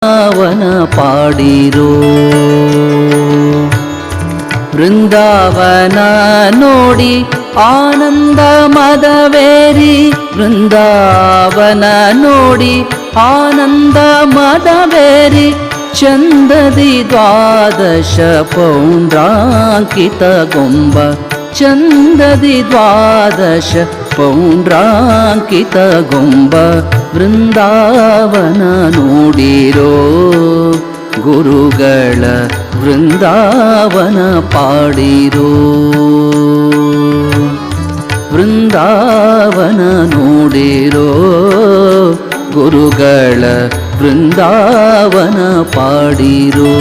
ವೃಂದಾವನ ಪಾಡಿರೋ. ವೃಂದಾವನ ನೋಡಿ ಆನಂದ ಮದವೇರಿ, ವೃಂದಾವನ ನೋಡಿ ಆನಂದ ಮದವೇರಿ, ಚಂದದಿ ದ್ವಾದಶ ಪೌಂಡ್ರಾಂಕಿತ ಗೊಂಬ, ಚಂದದಿ ದ್ವಾದಶ ಪೌಂಡ್ರಾಂಕಿತ ಗೊಂಬ. ವೃಂದಾವನ ನೋಡಿರೋ ಗುರುಗಳ ವೃಂದಾವನ ಪಾಡಿರೋ. ವೃಂದಾವನ ನೋಡಿರೋ ಗುರುಗಳ ವೃಂದಾವನ ಪಾಡಿರೋ.